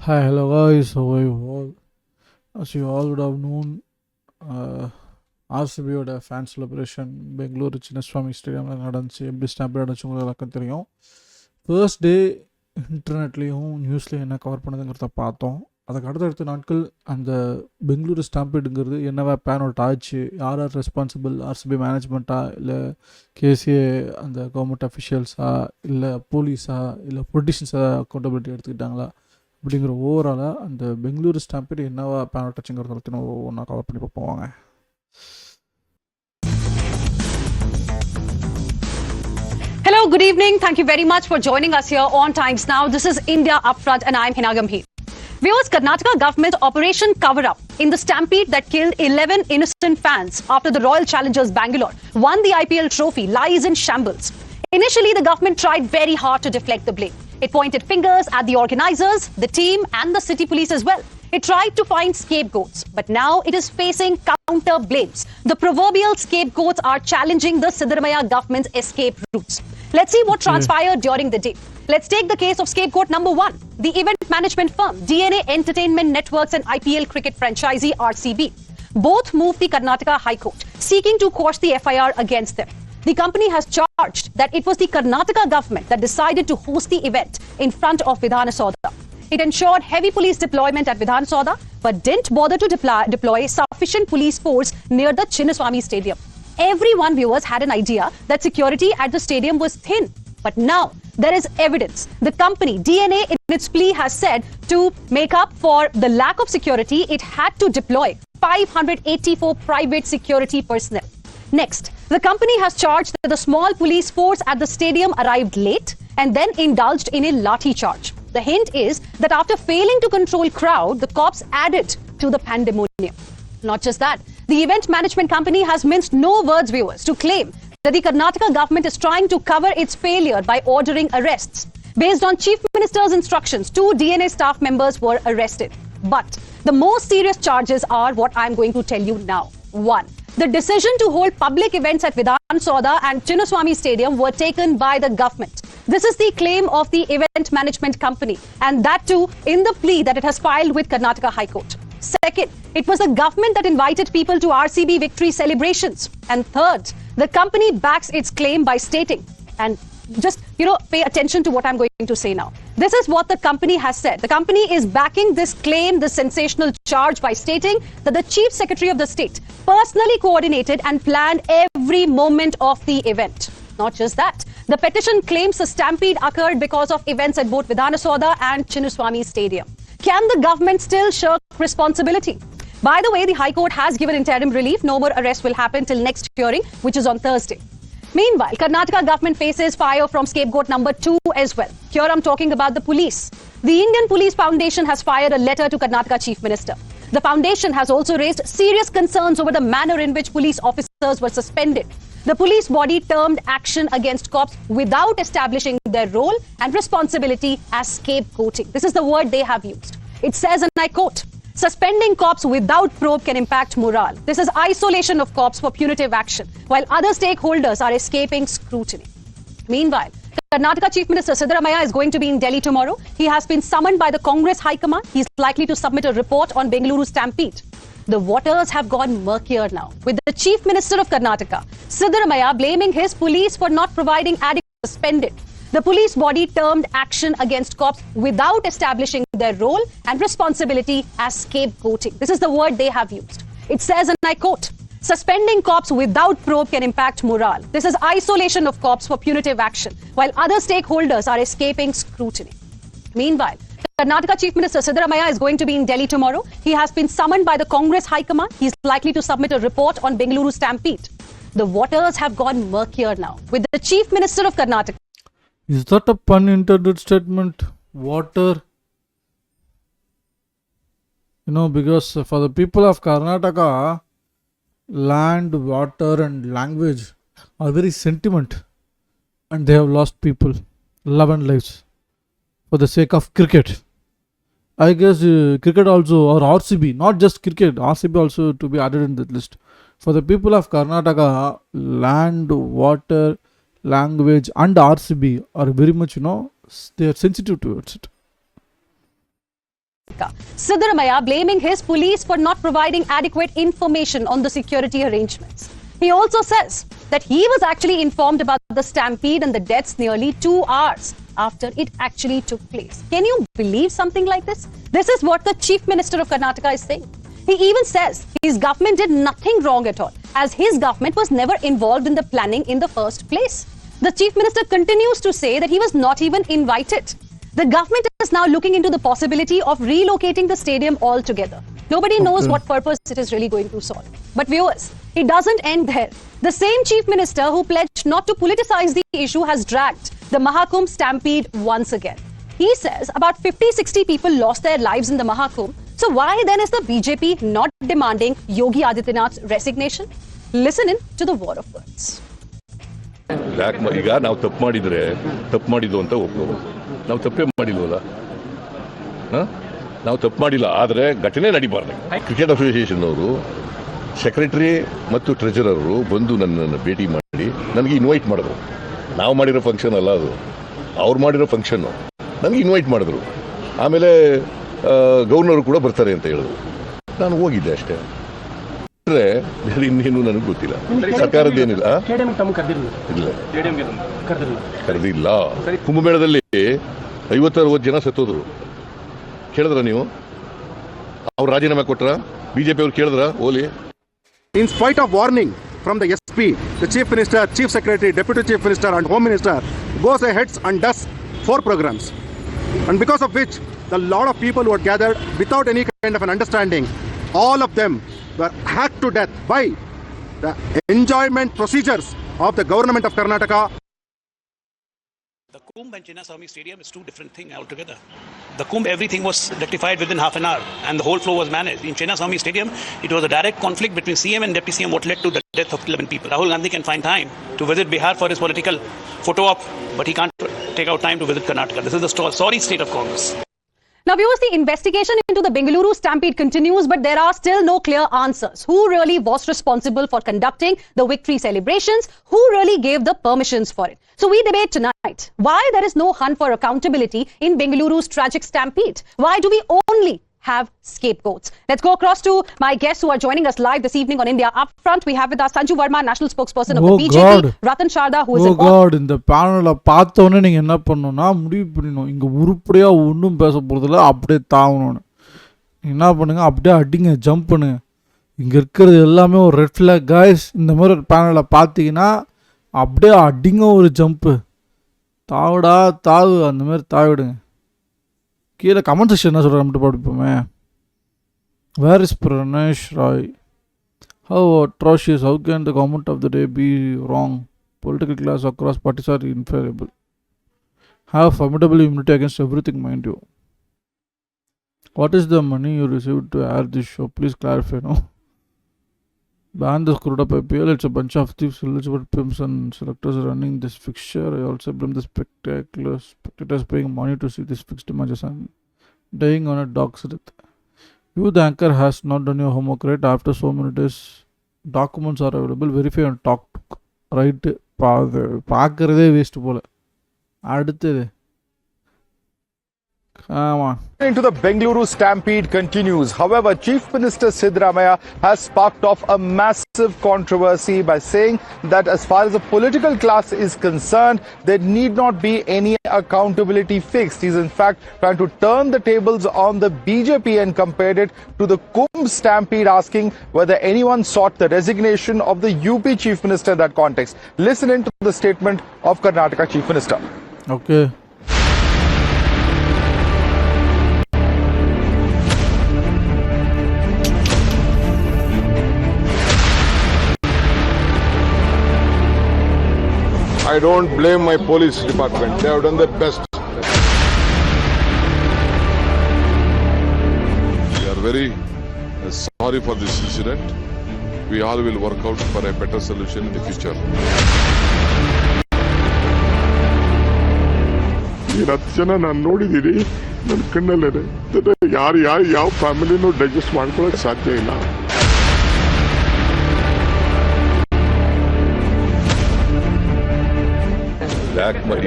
Hi, hello guys, how are you all? As you all would have known, ஆர்சிபியோட fan celebration Bengaluru Chinnaswamy ஸ்டேடியமில் நடந்துச்சு. எப்படி stampede நடந்துச்சு உங்களுக்கு எல்லாருக்கும் தெரியும். ஃபர்ஸ்ட் டே இன்டர்நெட்லேயும் நியூஸ்லேயும் என்ன கவர் பண்ணுதுங்கிறத பார்த்தோம். அதுக்கு அடுத்தடுத்த நாட்கள் அந்த பெங்களூரு ஸ்டாம்பேடுங்கிறது என்னவா பேன் அவுட் ஆச்சு, யார் ரெஸ்பான்சிபிள், ஆர்சிபி மேனேஜ்மெண்ட்டா, இல்லை கேசிஏ அந்த கவர்மெண்ட் அஃபிஷியல்ஸா, இல்லை போலீஸா, இல்லை பொலிட்டிஷியன்ஸா அக்கௌண்டபிலிட்டி எடுத்துக்கிட்டாங்களா அப்படிங்கிற ஓவராலாக அந்த பெங்களூரு ஸ்டாம்பேட் என்னவா பேன் அவுட் ஆச்சுங்கிறத பற்றி நம்ம ஒன்றா கவர் பண்ணி பார்ப்போம் வாங்க. Hello, good evening. Thank you very much for joining us here on Times Now. This is India Upfront and I'm Hina Gambhir. Viewers, Karnataka government Operation Cover Up in the Stampede that killed 11 innocent fans after the Royal Challengers Bengaluru won the IPL trophy lies in shambles. Initially, the government tried very hard to deflect the blame. It pointed fingers at the organizers, the team and the city police as well. It tried to find scapegoats, but now it is facing counter blames. The proverbial scapegoats are challenging the Siddaramaiah government's escape routes. Let's see what transpired during the day. Let's take the case of scapegoat number 1, the event management firm DNA Entertainment Networks and IPL cricket franchisee RCB. Both moved the Karnataka High Court, seeking to quash the FIR against them. The company has charged that it was the Karnataka government that decided to host the event in front of Vidhana Soda. It ensured heavy police deployment at Vidhan Soda, but didn't bother to deploy sufficient police force near the Chinnaswamy Stadium. Everyone, viewers, had an idea that security at the stadium was thin. But now, there is evidence. The company, DNA, in its plea has said to make up for the lack of security, it had to deploy 584 private security personnel. Next, the company has charged that the small police force at the stadium arrived late and then indulged in a lathi charge. The hint is that after failing to control crowd, the cops added to the pandemonium. Not just that, the event management company has minced no words, viewers, to claim that the Karnataka government is trying to cover its failure by ordering arrests. Based on Chief Minister's instructions, 2 DNA staff members were arrested. But the most serious charges are what I'm going to tell you now. 1. The decision to hold public events at Vidhan Soda and Chinnaswamy Stadium were taken by the government. This is the claim of the event management company, and that too in the plea that it has filed with Karnataka High Court. Second, it was the government that invited people to RCB victory celebrations. And third, the company backs its claim by stating, and just, pay attention to what I'm going to say now. This is what the company has said. The company is backing this claim, this sensational charge, by stating that the Chief Secretary of the state personally coordinated and planned every moment of the event. Not just that, the petition claims the stampede occurred because of events at both Vidhana Soda and Chinnaswamy Stadium. Can the government still shirk responsibility? By the way, the High Court has given interim relief. No more arrest will happen till next hearing, which is on Thursday. Meanwhile, Karnataka government faces fire from scapegoat number 2 as well. Here I'm talking about the police. The Indian Police Foundation has fired a letter to Karnataka Chief Minister. The foundation has also raised serious concerns over the manner in which police officers were suspended. The police body termed action against cops without establishing their role and responsibility as scapegoating. This is the word they have used. It says, and I quote, "Suspending cops without probe can impact morale. This is isolation of cops for punitive action, while other stakeholders are escaping scrutiny." Meanwhile, Karnataka Chief Minister Siddaramaiah is going to be in Delhi tomorrow. He has been summoned by the Congress High Command. He's likely to submit a report on Bengaluru Stampede. The waters have gone murkier now, with the Chief Minister of Karnataka, Siddaramaiah, blaming his police for not providing adequate suspended. The police body termed action against cops without establishing their role and responsibility as scapegoating. This is the word they have used. It says, and I quote, "Suspending cops without probe can impact morale. This is isolation of cops for punitive action, while other stakeholders are escaping scrutiny." Meanwhile, Karnataka Chief Minister Siddaramaiah is going to be in Delhi tomorrow. He has been summoned by the Congress High Command. He's likely to submit a report on Bengaluru Stampede. The waters have gone murkier now, with the Chief Minister of Karnataka. Is that a pun intended statement? Water? Because for the people of Karnataka, land, water and language are very sentiment, and they have lost people, love and lives, for the sake of cricket. I guess cricket also, or RCB, not just cricket, RCB also to be added in that list. For the people of Karnataka, land, water, language and RCB are very much, they are sensitive towards it. Karnataka. Siddaramaiah blaming his police for not providing adequate information on the security arrangements. He also says that he was actually informed about the stampede and the deaths nearly 2 hours after it actually took place. Can you believe something like this? This is what the Chief Minister of Karnataka is saying. He even says his government did nothing wrong at all, as his government was never involved in the planning in the first place. The Chief Minister continues to say that he was not even invited. The government is now looking into the possibility of relocating the stadium altogether. Nobody knows what purpose it is really going to solve. But viewers, it doesn't end there. The same Chief Minister who pledged not to politicize the issue has dragged the Mahakumbh Stampede once again. He says about 50-60 people lost their lives in the Mahakumbh. So why then is the BJP not demanding Yogi Adityanath's resignation? Listen in to the war of words. ಈಗ ನಾವು ತಪ್ಪು ಮಾಡಿದರೆ ತಪ್ಪು ಮಾಡಿದ್ದು ಅಂತ ಒಪ್ಕೋಬೋದು. ನಾವು ತಪ್ಪೇ ಮಾಡಿಲ್ವಲ್ಲ, ನಾವು ತಪ್ಪು ಮಾಡಿಲ್ಲ. ಆದರೆ ಘಟನೆ ನಡಿಬಾರ್ದು. ಕ್ರಿಕೆಟ್ ಅಸೋಸಿಯೇಷನ್ ಅವರು ಸೆಕ್ರೆಟರಿ ಮತ್ತು ಟ್ರೆಜರರು ಬಂದು ನನ್ನನ್ನು ಭೇಟಿ ಮಾಡಿ ನನಗೆ ಇನ್ವೈಟ್ ಮಾಡಿದ್ರು. ನಾವು ಮಾಡಿರೋ ಫಂಕ್ಷನ್ ಅಲ್ಲ ಅದು, ಅವ್ರು ಮಾಡಿರೋ ಫಂಕ್ಷನ್ನು. ನನಗೆ ಇನ್ವೈಟ್ ಮಾಡಿದ್ರು. ಆಮೇಲೆ ಗವರ್ನರು ಕೂಡ ಬರ್ತಾರೆ ಅಂತ ಹೇಳಿದ್ರು. ನಾನು ಹೋಗಿದ್ದೆ ಅಷ್ಟೇ. ಬೇರೆ ಇನ್ನೇನು ನನಗೆ ಗೊತ್ತಿಲ್ಲ. ಸರ್ಕಾರದ್ದೇನಿಲ್ಲ, ಕರೆದಿಲ್ಲ. ಕುಂಭಮೇಳದಲ್ಲಿ 50-60 ಜನ ಸತ್ತೋದ್ರು. ಕೇಳಿದ್ರ ನೀವು? ಅವ್ರು ರಾಜೀನಾಮೆ ಕೊಟ್ರ? ಬಿಜೆಪಿ ಅವ್ರು ಕೇಳಿದ್ರ? ಓಲಿ. In spite of warning from the SP, the Chief Minister, Chief Secretary, Deputy Chief Minister and Home Minister goes ahead and does 4 programs. And because of which, the lot of people who had gathered without any kind of an understanding, all of them were hacked to death by the enjoyment procedures of the government of Karnataka. The Kumbh and Chinnaswamy Stadium is 2 different things altogether. The Kumbh, everything was rectified within half an hour and the whole flow was managed. In Chinnaswamy Stadium, it was a direct conflict between CM and Deputy CM what led to the death of 11 people. Rahul Gandhi can find time to visit Bihar for his political photo op, but he can't take out time to visit Karnataka. This is the sorry state of Congress. Now, viewers, the investigation into the Bengaluru Stampede continues, but there are still no clear answers. Who really was responsible for conducting the victory celebrations? Who really gave the permissions for it? So we debate tonight why there is no hunt for accountability in Bengaluru's tragic stampede. Why do we only have scapegoats? Let's go across to my guests who are joining us live this evening on India Upfront. We have with us Sanju Verma, national spokesperson of the BJP, Ratan Sharda, who is இந்த பேனலை பார்த்தோன்னே நீங்கள் என்ன பண்ணணும்னா முடிவு பண்ணிடணும், இங்கே உருப்படியாக ஒன்றும் பேச போகிறதில்ல, அப்படியே தாவணும்னு. என்ன பண்ணுங்க, அப்படியே அடிங்க, ஜம்ப் பண்ணுங்க. இங்கே இருக்கிறது எல்லாமே ஒரு ரெட் ஃப்ளாக் காய்ஸ். இந்த மாதிரி ஒரு பேனலை பார்த்தீங்கன்னா அப்படியே அடிங்க, ஒரு ஜம்ப்பு, தாவுடா தாவு, அந்த மாதிரி தாவிடுங்க. கீழே கமெண்ட் செக்ஷன் என்ன சொல்கிற மட்டும் படிப்போமே. Where is Pranesh Rai? How atrocious, how can the government of the day be wrong? Political class across parties are infallible. Have formidable immunity against everything, mind you. What is the money you received to air this show? Please clarify, no? Ban the screwed up IPL. It's a bunch of thieves, illegible pimps and selectors running this fixture. I also blame the spectators paying money to see this fixed matches and dying on a dog's death. You, the anchor, has not done your homework right. After so many days, documents are available. Verify and talk to right. பார்க்கறதே waste போல. அடுத்தது come on. Into the Bengaluru Stampede continues. However, Chief Minister Siddaramaiah has sparked off a massive controversy by saying that as far as the political class is concerned, there need not be any accountability fixed. He's in fact trying to turn the tables on the BJP and compared it to the Kumbh Stampede, asking whether anyone sought the resignation of the UP Chief Minister in that context. Listen in to the statement of Karnataka Chief Minister. Okay. I don't blame my police department. They have done their best. We are very sorry for this incident. We all will work out for a better solution in the future. ಈ 10 ಜನ ನಾನು ನೋಡಿದ್ದೀನಿ, ನನ್ನ ಕಣ್ಣಲ್ಲೇ. ಯಾರು ಯಾವ ಫ್ಯಾಮಿಲಿನೂ digest ಮಾಡ್ಕೊಳ್ಳೋಕೆ ಸಾಧ್ಯ ಇಲ್ಲ.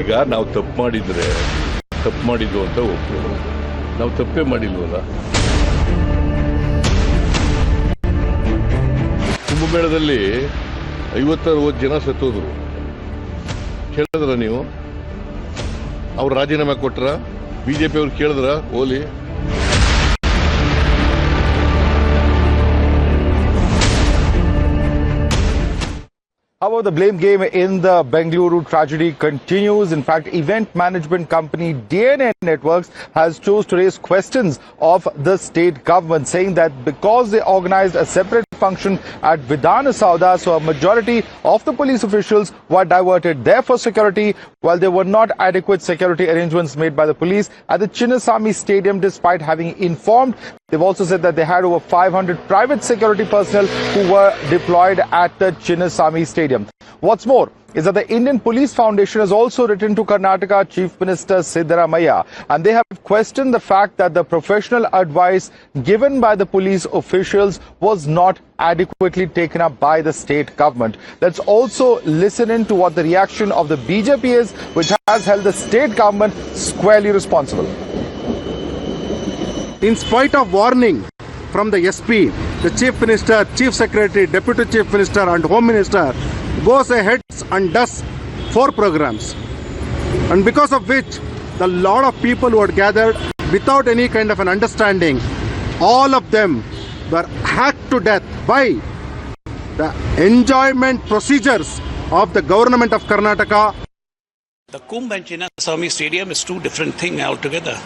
ಈಗ ನಾವು ತಪ್ಪು ಮಾಡಿದರೆ ತಪ್ಪು ಮಾಡಿದ್ದು ಅಂತ ಒಪ್ಕೋಬೋದು. ನಾವು ತಪ್ಪೇ ಮಾಡಿಲ್ವಲ್ಲ. ಕುಂಭಮೇಳದಲ್ಲಿ 50-60 ಜನ ಸತ್ತೋದ್ರು. ಕೇಳಿದ್ರ ನೀವು? ಅವ್ರು ರಾಜೀನಾಮೆ ಕೊಟ್ರ? ಬಿಜೆಪಿ ಅವ್ರು ಕೇಳಿದ್ರ ಓಲಿ? However, the blame game in the Bengaluru tragedy continues. In fact, event management company DNA Networks has chose to raise questions of the state government, saying that because they organized a separate function at Vidhana Sauda, so a majority of the police officials were diverted there for security, while there were not adequate security arrangements made by the police at the Chinnaswamy Stadium, despite having informed. They've also said that they had over 500 private security personnel who were deployed at the Chinnaswamy Stadium. What's more is that the Indian Police Foundation has also written to Karnataka Chief Minister Siddaramaiah, and they have questioned the fact that the professional advice given by the police officials was not adequately taken up by the state government. Let's also listen in to what the reaction of the BJP is, which has held the state government squarely responsible. In spite of warning from the SP, the Chief Minister, Chief Secretary, Deputy Chief Minister and Home Minister goes ahead and does 4 programs. And because of which, the lot of people who had gathered without any kind of an understanding, all of them were hacked to death by the enjoyment procedures of the government of Karnataka. The Kumbh and Chinnaswamy Stadium is two different things altogether.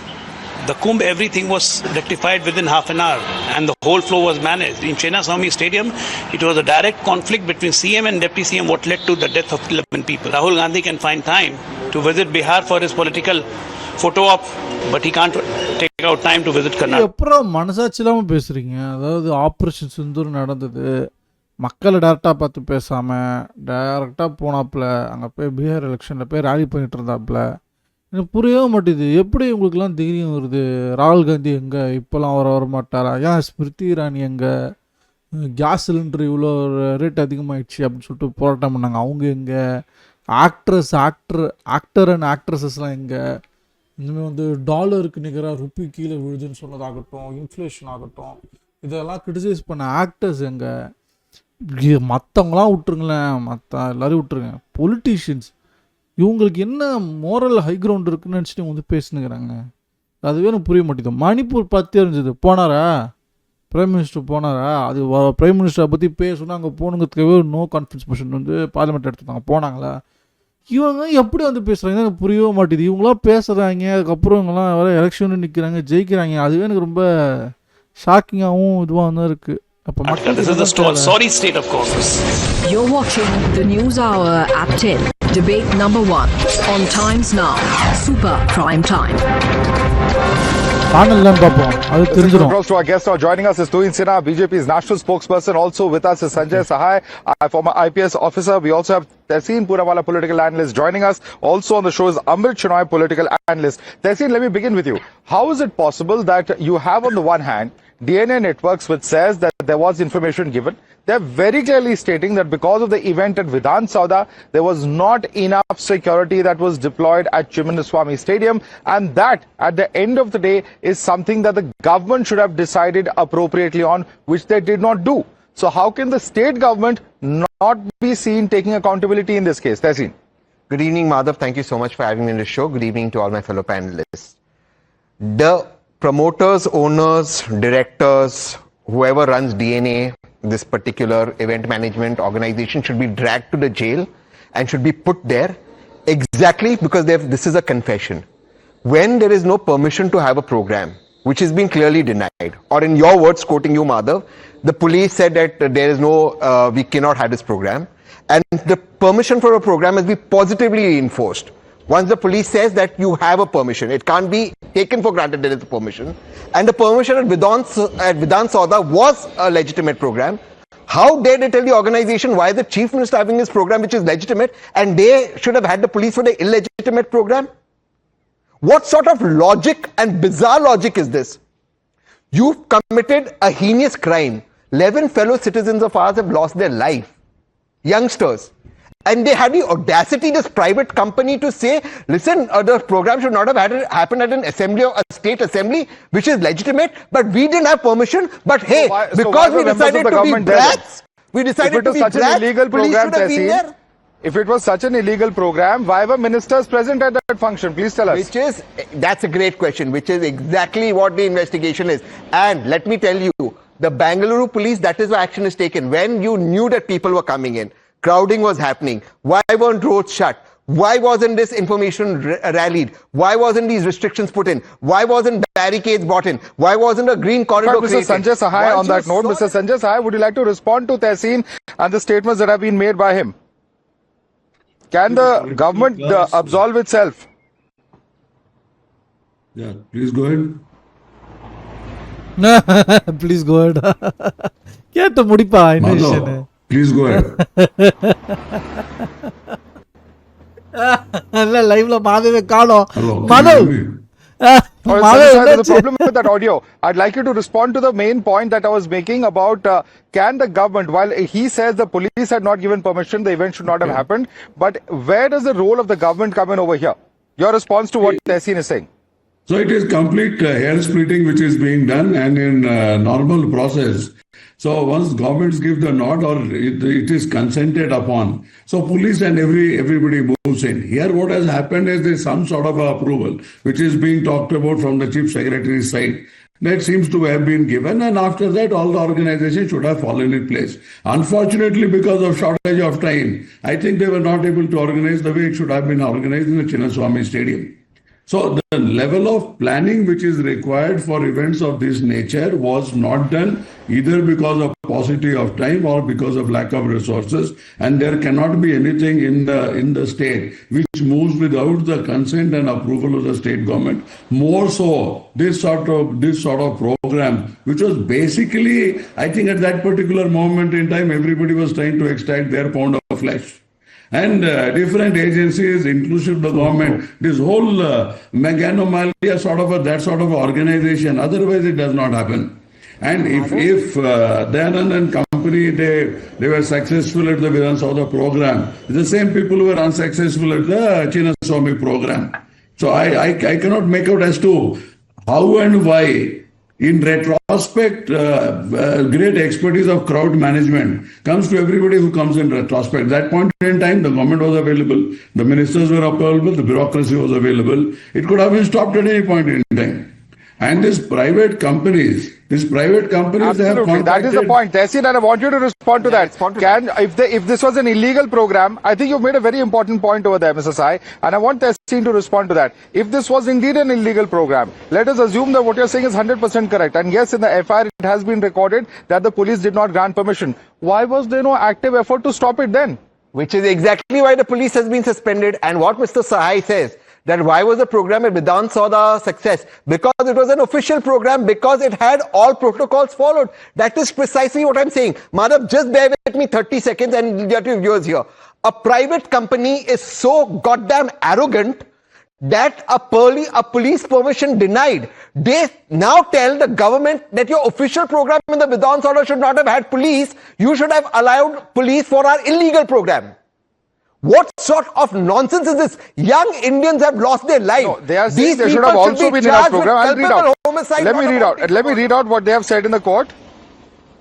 The Kumbh, everything was rectified within half an hour and the whole flow was managed. In Chinnaswamy Stadium, it was a direct conflict between CM and Deputy CM what led to the death of 11 people. Rahul Gandhi can find time to visit Bihar for his political photo op, but he can't take out time to visit Karnataka. அப்புறம் மனசாட்சி இல்லாமல் பேசுகிறீங்க. அதாவது operation Sindoor நடந்தது, மக்களை டேரெக்டாக பார்த்து பேசாமல் டேரெக்டாக போனாப்புல, அங்கே போய் பீகார் எலெக்ஷனில் போய் ரேலி பண்ணிகிட்டு இருந்தாப்புல. எனக்கு புரியவே மாட்டேது. எப்படி உங்களுக்குலாம் தைரியம் வருது? ராகுல் காந்தி எங்கே? இப்போல்லாம் வர மாட்டாரா? ஏன் ஸ்மிருதி இரானி எங்கே? கேஸ் சிலிண்டர் இவ்வளோ ரேட் அதிகமாகிடுச்சு அப்படின்னு சொல்லிட்டு போராட்டம் பண்ணாங்க, அவங்க எங்கே? ஆக்டர் அண்ட் ஆக்ட்ரஸஸ்லாம் எங்கே? இனிமேல் வந்து டாலருக்கு நிகராக ருப்பி கீழே விழுதுன்னு சொன்னதாகட்டும், இன்ஃப்ளேஷன் ஆகட்டும், இதெல்லாம் கிரிட்டிசைஸ் பண்ண ஆக்டர்ஸ் எங்கே? மற்றவங்களாம் விட்டுருங்களேன், மற்ற எல்லோரும் விட்டுருங்க. பொலிட்டீஷியன்ஸ் இவங்களுக்கு என்ன மோரல் ஹை கிரவுண்ட் இருக்குன்னு நினச்சிட்டு இவங்க வந்து பேசினுக்கிறாங்க. அதுவே எனக்கு புரிய மாட்டேங்குது. மணிப்பூர் பற்றி அறிஞ்சது போனாரா? பிரைம் மினிஸ்டர் போனாரா? அது பிரைம் மினிஸ்டரை பற்றி பேசணும், அங்கே போகணுங்கிறதுக்காகவே நோ கான்ஃபிடன்ஸ் மோஷன் வந்து பார்லிமெண்ட் எடுத்துட்டாங்க. போனாங்களா? இவங்க எப்படி வந்து பேசுகிறாங்க எனக்கு புரியவே மாட்டேது. இவங்களாம் பேசுகிறாங்க, அதுக்கப்புறம் இவங்களாம் வர எலெக்ஷன் நிற்கிறாங்க, ஜெயிக்கிறாங்க. அதுவே எனக்கு ரொம்ப ஷாக்கிங்காகவும் இதுவாக தான் இருக்குது. அப்போ This is the sorry state of Congress. You're watching the News Hour at 10. Debate number 1 on Times Now. Super Prime Time. Across to our guest now joining us is Tuhin Sinha, BJP's national spokesperson. Also with us is Sanjay Sahai, former IPS officer. We also have Tehseen Purawala, political analyst, joining us. Also on the show is Amrit Shenoy, political analyst. Tehseen, let me begin with you. How is it possible that you have on the one hand DNA Networks, which says that there was information given? They're very clearly stating that because of the event at Vidhana Sauda, there was not enough security that was deployed at Chinnaswamy Stadium, and that, at the end of the day, is something that the government should have decided appropriately on, which they did not do. So how can the state government not be seen taking accountability in this case? Tehseen. Good evening, Madhav. Thank you so much for having me on the show. Good evening to all my fellow panelists. The promoters, owners, directors, whoever runs DNA, this particular event management organization, should be dragged to the jail and should be put there exactly because this is a confession. When there is no permission to have a program, which has been clearly denied, or in your words, quoting you, Madhav, the police said that there is no, we cannot have this program, and the permission for a program has been positively enforced. Once the police says that you have a permission, it can't be taken for granted there is a permission. And the permission at Vidhana Sauda was a legitimate program. How dare they tell the organization why the chief minister having this program which is legitimate and they should have had the police for the illegitimate program? What sort of logic and bizarre logic is this? You've committed a heinous crime. 11 fellow citizens of ours have lost their life. Youngsters. And they had the audacity, this private company, to say, listen, the program should not have happened at an assembly or a state assembly, which is legitimate, but we didn't have permission. But hey, because we decided to be brats, we decided to be brats, police should have been there. If it was such an illegal program, why were ministers present at that function? Please tell us. That's a great question, which is exactly what the investigation is. And let me tell you, the Bengaluru police, that is why action is taken. When you knew that people were coming in, crowding was happening, why weren't roads shut? Why wasn't this information rallied? Why wasn't these restrictions put in? Why wasn't barricades brought in? Why wasn't a green corridor created? Mr. Sanjay Sahai, on that note, Mr. Sanjay Sahai, would you like to respond to Tehseen and the statements that have been made by him? Can the government absolve itself? Yeah, please go ahead. Please go ahead. क्या तो मुड़ी पा investigation है. Please go ahead. अल्लाह लाइव लो माधव में काढ़ो. Madhav. There's a problem with that audio. I'd like you to respond to the main point that I was making about can the government, while he says the police had not given permission, the event should not have happened, but where does the role of the government come in over here? Your response to what Tehseen is saying. So it is complete hair splitting which is being done, and in normal process. So once governments give the nod or it is consented upon, so police and everybody moves in. Here what has happened is there's some sort of approval which is being talked about from the Chief Secretary's side. That seems to have been given, and after that all the organizations should have fallen in place. Unfortunately, because of shortage of time, I think they were not able to organize the way it should have been organized in the Chinnaswamy Stadium. So the level of planning which is required for events of this nature was not done, either because of paucity of time or because of lack of resources, and there cannot be anything in the state which moves without the consent and approval of the state government. More so this sort of program, which was basically, I think at that particular moment in time, everybody was trying to extract their pound of flesh. And different agencies, inclusive the government, this whole meganomalia that sort of organization, otherwise it does not happen. And if Dayanand and company, they were successful at the Vidhan Saudha program, the same people who were unsuccessful at the Chinnaswamy program. So I cannot make out as to how and why. In retrospect, great expertise of crowd management comes to everybody who comes in retrospect. At that point in time, the government was available, the ministers were available, the bureaucracy was available. It could have been stopped at any point in time. And these private companies, they have contacted... That is the point. Tehseen, and I want you to respond to that. If this was an illegal program, I think you've made a very important point over there, Mr. Sai, and I want Tehseen to respond to that. If this was indeed an illegal program, let us assume that what you're saying is 100% correct. And yes, in the FIR, it has been recorded that the police did not grant permission. Why was there no active effort to stop it then? Which is exactly why the police has been suspended. And what Mr. Sahai says, that why was the program at Vidhan Saudha a success? Because it was an official program, because it had all protocols followed. That is precisely what I'm saying. Madhav, just bear with me 30 seconds and get your viewers here. A private company is so goddamn arrogant that a police permission denied. They now tell the government that your official program in the Vidhan Saudha should not have had police. You should have allowed police for our illegal program. What sort of nonsense is this? Young Indians have lost their lives. No, they are saying they should have also been in our program. Let me read out what they have said in the court.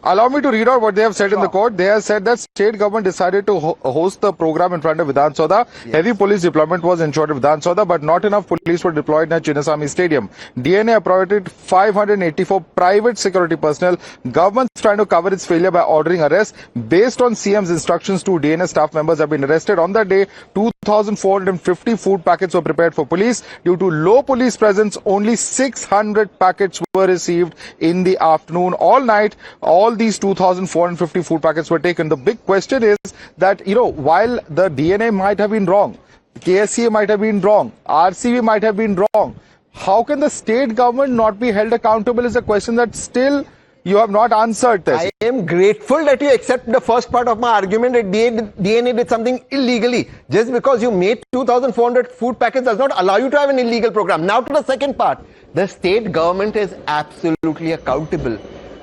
Allow me to read out what they have said in the court. They have said that state government decided to host the program in front of Vidhan Saudha. Yes. Heavy police deployment was ensured at Vidhan Saudha, but not enough police were deployed in Chinnaswamy Stadium. DNA appointed 584 private security personnel. Government's trying to cover its failure by ordering arrests. Based on CM's instructions, 2 DNA staff members have been arrested. On that day, 2,450 food packets were prepared for police. Due to low police presence, only 600 packets were received in the afternoon. All night, all these 2,450 food packets were taken. The big question is that, while the DNA might have been wrong, KSCA might have been wrong, RCV might have been wrong, how can the state government not be held accountable is a question that still you have not answered this. I am grateful that you accept the first part of my argument that DNA did something illegally. Just because you made 2,400 food packets does not allow you to have an illegal program. Now to the second part. The state government is absolutely accountable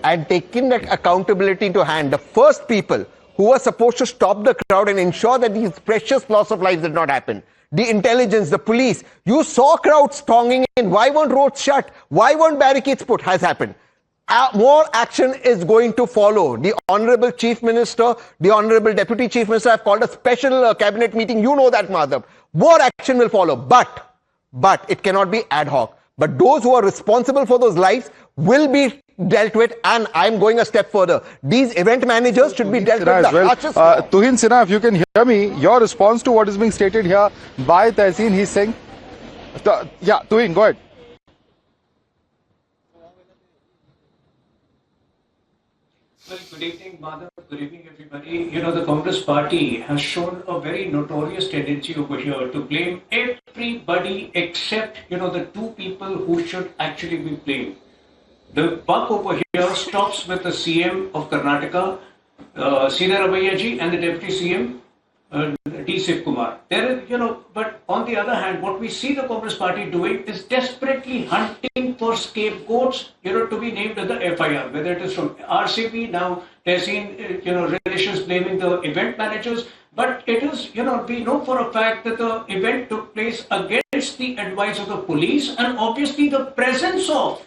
and taking that accountability into hand. The first people who was supposed to stop the crowd and ensure that these precious loss of lives did not happen. The intelligence, the police, you saw crowds thronging in. Why weren't roads shut? Why weren't barricades put? Has happened. More action is going to follow. The Honorable Chief Minister, the Honorable Deputy Chief Minister have called a special cabinet meeting. You know that, Madhav. More action will follow. But it cannot be ad hoc. But those who are responsible for those lives will be dealt with, and I'm going a step further. These event managers should be dealt with as well. Tuhin Sinha, if you can hear me, your response to what is being stated here by Tehseen, he's saying... Yeah, Tuhin, go ahead. Well, good evening, Madhav. Good evening, everybody. You know, the Congress party has shown a very notorious tendency over here to blame everybody except, the two people who should actually be blamed. The buck over here stops with the CM of Karnataka, Siddaramaiah ji, and the Deputy CM, D. Shiv Kumar. There is, but on the other hand, what we see the Congress party doing is desperately hunting for scapegoats, to be named in the FIR, whether it is from RCB, now Tehseen, relations blaming the event managers. But it is, we know for a fact that the event took place against the advice of the police, and obviously the presence of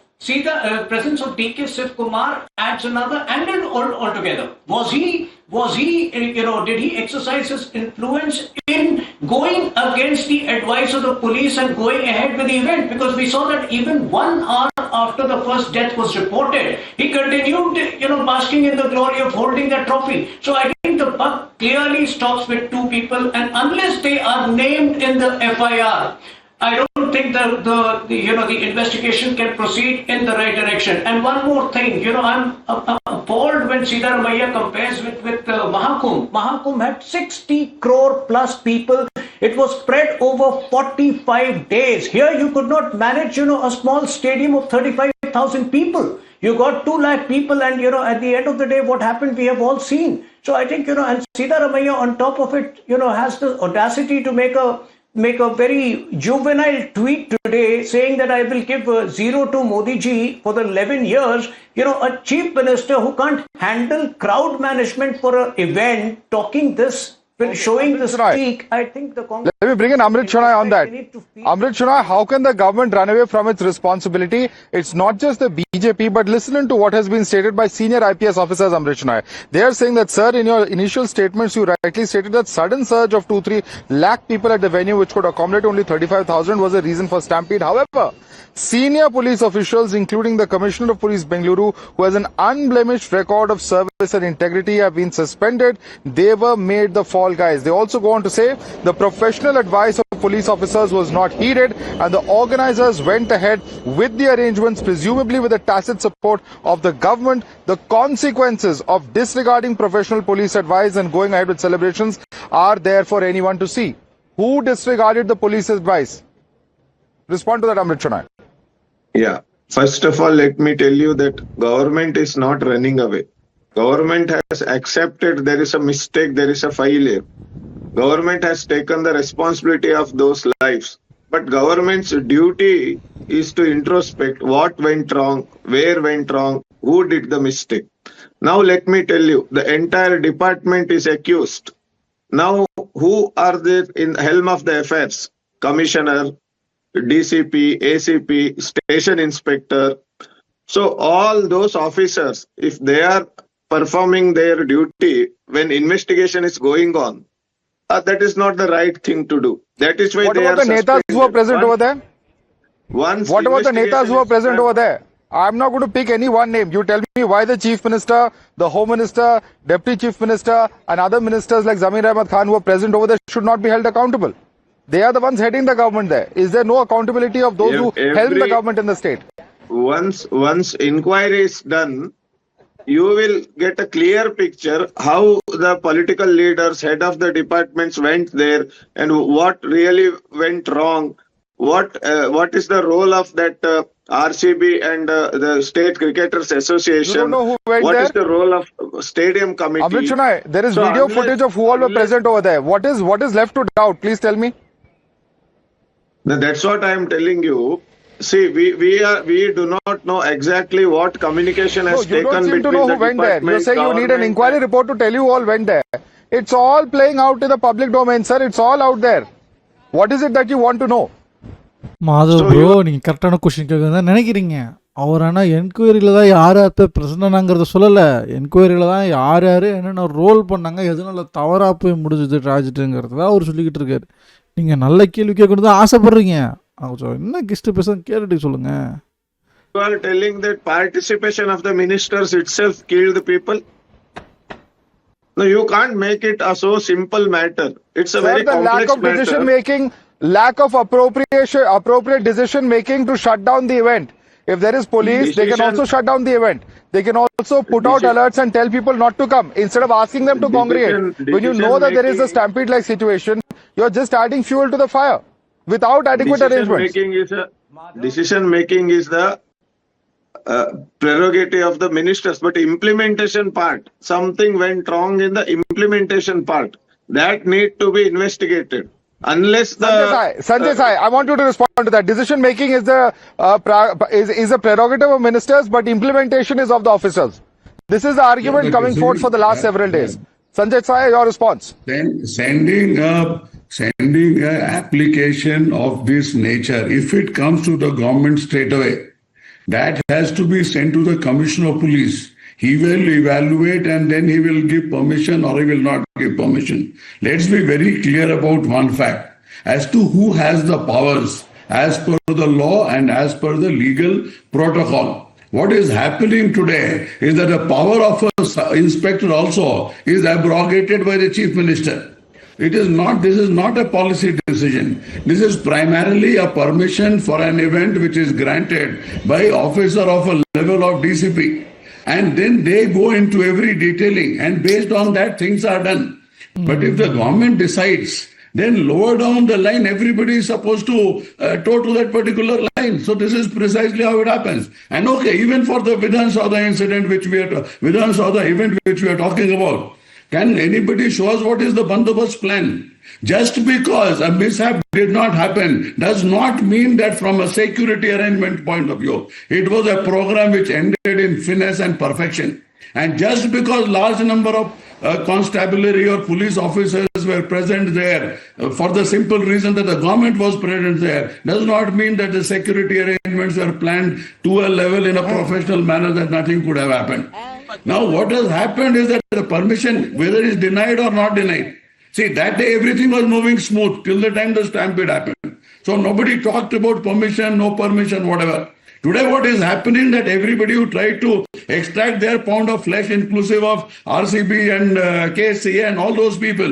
presence of D.K. Shiv Kumar adds another angle altogether. Was he, did he exercise his influence in going against the advice of the police and going ahead with the event? Because we saw that even 1 hour after the first death was reported, he continued, basking in the glory of holding that trophy. So I think the buck clearly stops with two people, and unless they are named in the FIR, I don't think the investigation can proceed in the right direction. And one more thing, I'm appalled when Siddaramaiah compares with Mahakumbh. Mahakumbh had 60 crore plus people. It was spread over 45 days. Here you could not manage, a small stadium of 35,000 people. You got 2 lakh people, and at the end of the day, what happened, we have all seen. So I think, and Siddaramaiah on top of it, has the audacity to make a very juvenile tweet today saying that I will give 0 to Modi ji for the 11 years. A chief minister who can't handle crowd management for an event, talking this, showing this streak, I think the Congress... Let me bring in Amrit Shonai on that. Amrit Shonai, how can the government run away from its responsibility? It's not just the BJP, but listen to what has been stated by senior IPS officers, Amrit Shonai. They are saying that, sir, in your initial statements, you rightly stated that sudden surge of 2-3 lakh people at the venue, which could accommodate only 35,000, was a reason for Stampede. However, senior police officials, including the Commissioner of Police Bengaluru, who has an unblemished record of service and integrity, have been suspended. They were made the fall guys. They also go on to say the professional advice of police officers was not heeded, and the organizers went ahead with the arrangements, presumably with the tacit support of the government. The consequences of disregarding professional police advice and going ahead with celebrations are there for anyone to see. Who disregarded the police advice? Respond to that, Amrit Shonai. Yeah. First of all, let me tell you that government is not running away. Government has accepted there is a mistake, there is a failure. Government has taken the responsibility of those lives. But government's duty is to introspect what went wrong, where went wrong, who did the mistake. Now let me tell you, the entire department is accused. Now who are the in helm of the affairs? Commissioner, DCP, ACP, station inspector. So all those officers, if they are performing their duty when investigation is going on, that is not the right thing to do. That is why what they about are the netas who are present over there? What about the netas who are present over there? I'm not going to pick any one name. You tell me why the Chief Minister, the Home Minister, Deputy Chief Minister, and other ministers like Zamir Ahmad Khan who are present over there should not be held accountable. They are the ones heading the government there. Is there no accountability of those who help the government in the state? Once inquiry is done, you will get a clear picture how the political leaders, head of the departments went there and what really went wrong. What is the role of that RCB and the State Cricketers Association? You don't know who went What there? is the role of stadium committee? Amrit Shonai, there is video footage of who all were present over there. What is left to doubt? Please tell me. That's what I am telling you. See, we do not know exactly what communication has No, you taken don't seem between to know the who went there. You're department, saying you need an government, inquiry report to tell you who all went there. It's all playing out in the public domain, sir. It's all out there. What is it that you want to know? Madhav bro நீங்கள் கரெக்டான question கேட்க தான் நினைக்கிறீங்க. அவர் ஆனால் என்கொயரியில் தான் யார் யார் பிரச்சனைங்கிறத சொல்லலை. என்கொயரியில் தான் யார் யார் என்னென்ன ரோல் பண்ணாங்க, எதனால தவறாக போய் முடிஞ்சது ப்ராஜெக்ட்டுங்கிறது தான் அவர் சொல்லிக்கிட்டு இருக்காரு. நீங்கள் நல்ல கேள்வி கேட்கணும் தான் ஆசைப்பட்றீங்க. அவங்க என்ன கிஸ்ட்டு பேச கேட்டுட்டு சொல்லுங்கள். You are telling that participation of the ministers itself killed the people? No, you can't make it a so simple matter. It's a very complex lack of matter. decision making, lack of appropriate decision making to shut down the event. If there is police, they can also shut down the event. They can also put out alerts and tell people not to come instead of asking them to congregate. When you know that there is a stampede-like situation, you're just adding fuel to the fire without adequate arrangements. Decision making is the prerogative of the ministers, but implementation part, something went wrong in the implementation part. That need to be investigated. Unless the Sanjay Sai, I want you to respond to that. Decision making is a prerogative of ministers, but implementation is of the officers. This is the argument coming forth for the last several days. Sanjay Sai, your response. Then sending an application of this nature, if it comes to the government straight away, that has to be sent to the Commissioner of Police. He will evaluate and then he will give permission or he will not give permission. Let's be very clear about one fact. As to who has the powers as per the law and as per the legal protocol. What is happening today is that the power of an inspector also is abrogated by the Chief Minister. This is not a policy decision. This is primarily a permission for an event which is granted by officer of a level of DCP. And then they go into every detailing and based on that things are done. But if the government decides, then lower down the line, everybody is supposed to toe to that particular line. So this is precisely how it happens. And okay, even for the Vidhan Saudha incident, Vidhan Saudha event which we are talking about, can anybody show us what is the bandobast plan? Just because a mishap did not happen does not mean that from a security arrangement point of view, it was a program which ended in finesse and perfection. And just because large number of constabulary or police officers were present there for the simple reason that the government was present there does not mean that the security arrangements were planned to a level in a professional manner that nothing could have happened. Now what has happened is that the permission, whether it is denied or not denied, see, that day everything was moving smooth till the time the stampede happened. So nobody talked about permission, no permission, whatever. Today what is happening that everybody who tried to extract their pound of flesh, inclusive of RCB and KSCA and all those people,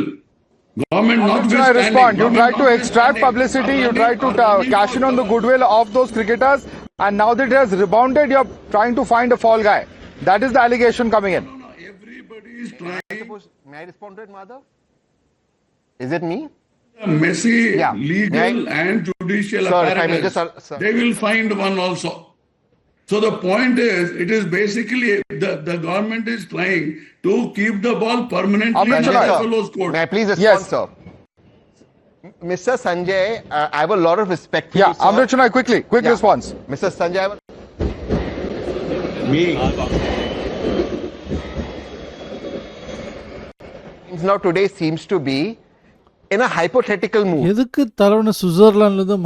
government notwithstanding. You tried to extract publicity, you tried to cash in on the goodwill of those cricketers, and now that it has rebounded, you're trying to find a fall guy. That is the allegation coming in. Everybody is trying. May I respond to it, Madhav? Is it me? Messy legal and judicial apparatus. They will find one also. So the point is, it is basically the government is trying to keep the ball permanently in the fellow's court. May I please respond, sir? Mr. Sanjay, I have a lot of respect for you, sir. Amrit Chennai, quick response. Mr. Sanjay, now today seems to be in a hypothetical mood. எதுக்கு தலைவனை சுவிட்சர்லாண்ட்லேருந்து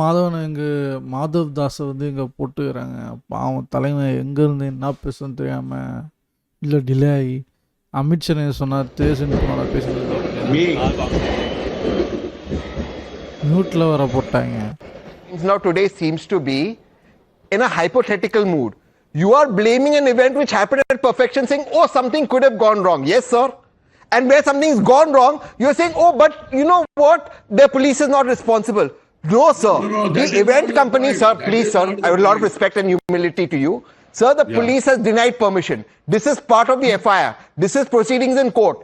மாதவ் தாஸை இங்கே போட்டுக்கிறாங்க? பாவம் தலைவன் எங்கேருந்து என்ன பேசணும்னு தெரியாமல் இல்லை டிலே ஆகி அமித்ஷா சொன்னார் தேசன்னு போனார் பேசுறது மியூட்டில் வர போட்டாங்க. Now today seems to be in a hypothetical mood. You are blaming an event which happened at perfection, saying, oh, something could have gone wrong. Yes, sir. And where something's gone wrong, you're saying, oh, but you know what? The police is not responsible. No, sir. The event company, sir, please, sir, I have a lot of respect and humility to you. Sir, the police has denied permission. This is part of the FIR. This is proceedings in court.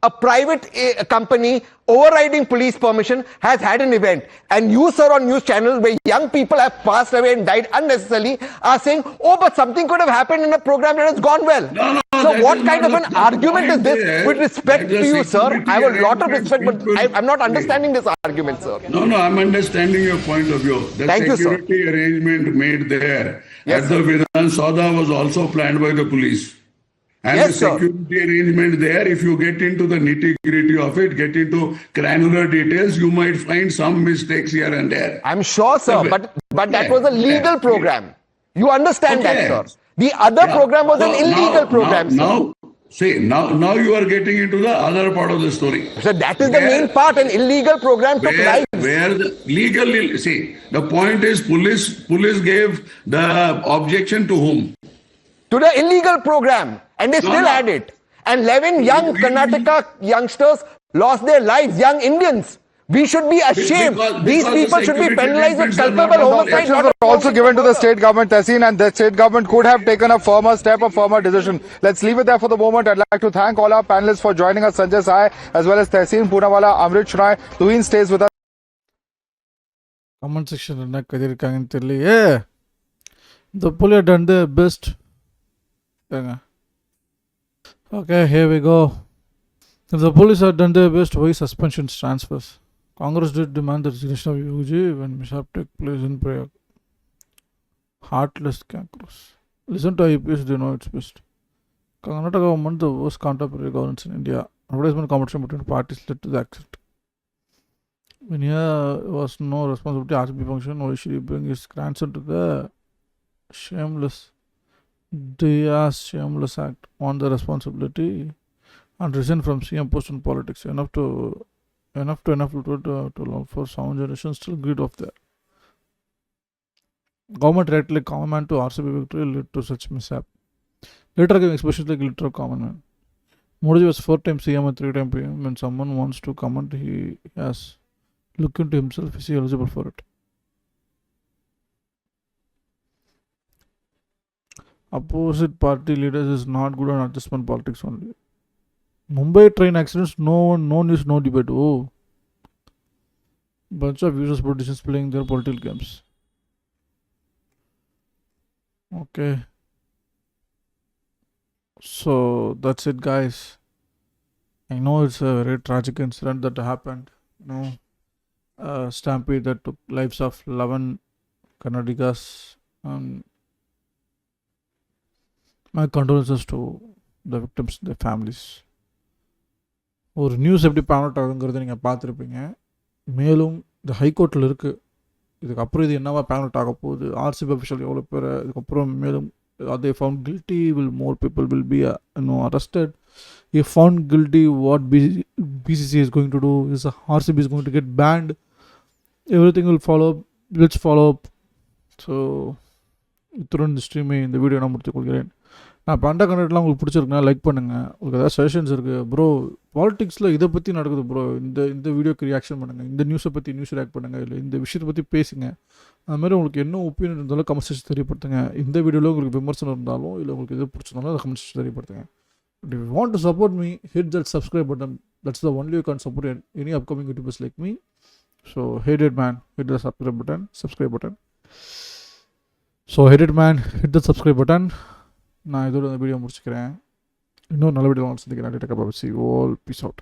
A private company overriding police permission has had an event. And you, sir, on news channels where young people have passed away and died unnecessarily are saying, oh, but something could have happened in a program that has gone well. No, So that what is kind not of the an argument is point this? there. With respect That to you, sir, security I have a lot of arrangements respect, but people- I'm not understanding this argument, sir. No, I'm understanding your point of view. The Thank you, sir. security arrangement made there Yes, at the Vidhan Sauda was also planned by the police. And Yes, the sir. security arrangement there, if you get into the nitty gritty of it, get into granular details, you might find some mistakes here and there. I'm sure, sir, Okay. but that Okay. was a legal Okay. program. You understand that, Okay. sir. The other Yeah. program was an So illegal program, sir. Now you are getting into the other part of the story. So that is the Where- main part. An illegal program took lives. Where the legal, see, the point is police gave the objection to whom? To the illegal program, and they still no. had it. And 11 young Karnataka youngsters lost their lives, young Indians. We should be ashamed. Because These the people should be security penalized with arrangements are not culpable about homicide. Instructions not were also about given to the murder. state government, Tehseen, and the state government could have taken a firmer step, a firmer decision. Let's leave it there for the moment. I'd like to thank all our panelists for joining us, Sanjay Sai, as well as Tehseen Poonawala, Amrit Shroy. Tuhin stays with us. Comment section என்ன கதிருக்காங்கன்னு தெரியலையே. The police have done their best. Okay, here we go. If the police have done their best, why suspensions transfers? Congress did demand the resignation of UG when mishap took place in Prayag. Heartless cancros. Listen to IPS, they know it's best. Karnataka government, the worst contemporary governance in India. Advertisement competition between parties led to the accident. When here was no responsibility RCB function, why should he bring his grandson to the shameless act on the responsibility and resign from CM post in politics? Enough to allow for sound generation still greed of there. Government directly common man to RCB victory led to such mishap. Later giving expressions like literal common man. Modi was 4 times CM and 3 times PM. When someone wants to comment, he has look into himself, is he eligible for it? Opposite party leaders is not good on adjustment politics only. Mumbai train accidents, no news, no debate. Oh, bunch of useless politicians playing their political games. Okay, so that's it, guys. I know it's a very tragic incident that happened. Stampede that took lives of 11 Kannadigas. My condolences to the victims, their families. ஒரு news எப்படி pan out ஆகுங்கிறத நீங்கள் பார்த்துருப்பீங்க. மேலும் இந்த ஹைகோர்ட்டில் இருக்குது. இதுக்கப்புறம் இது என்னவா பேன் அவுட் ஆக போகுது, ஆர்சிபி அஃபிஷியல் எவ்வளோ பேர் இதுக்கப்புறம் மேலும் they found guilty, will more people will be arrested. If found guilty, what BCCI is going to do, is RCB is going to get banned, everything will follow up. Let's follow up. So இத்துடன் இந்த ஸ்ட்ரீமை இந்த video நான் முடித்துக்கொள்கிறேன். நான் பண்ணுற கண்டென்ட்லாம் உங்களுக்கு பிடிச்சிருக்குன்னா like பண்ணுங்கள். உங்களுக்கு ஏதாவது சஜஷன்ஸ் இருக்குது ப்ரோ, பாலிடிக்ஸில் இதை பற்றி நடக்குது ப்ரோ, இந்த வீடியோக்கு ரியாக்ஷன் பண்ணுங்கள், இந்த நியூஸை பற்றி நியூஸ் ரியாக்ட் பண்ணுங்கள், இல்லை இந்த விஷயத்தை பற்றி பேசுங்க. அதுமாதிரி உங்களுக்கு என்ன ஒப்பீனியன் இருந்தாலும் கமெண்ட் செக்ஷன் தெரியப்படுத்துங்க. இந்த வீடியோவில் உங்களுக்கு விமர்சனம் இருந்தாலும் இல்லை உங்களுக்கு எது பிடிச்சிருந்தாலும் அதை கமெண்ட் செக்ஷன் தெரியப்படுத்துங்க. If you want to support me, hit that subscribe button. That's the only way you can support any upcoming YouTubers like me. So hit it, man. Hit the subscribe button. So hit it, man. Hit the subscribe button. நான் இதோட இந்த video முடிச்சுக்கிறேன். இன்னும் நல்ல video சந்திக்கிறேன். See you all. Peace out.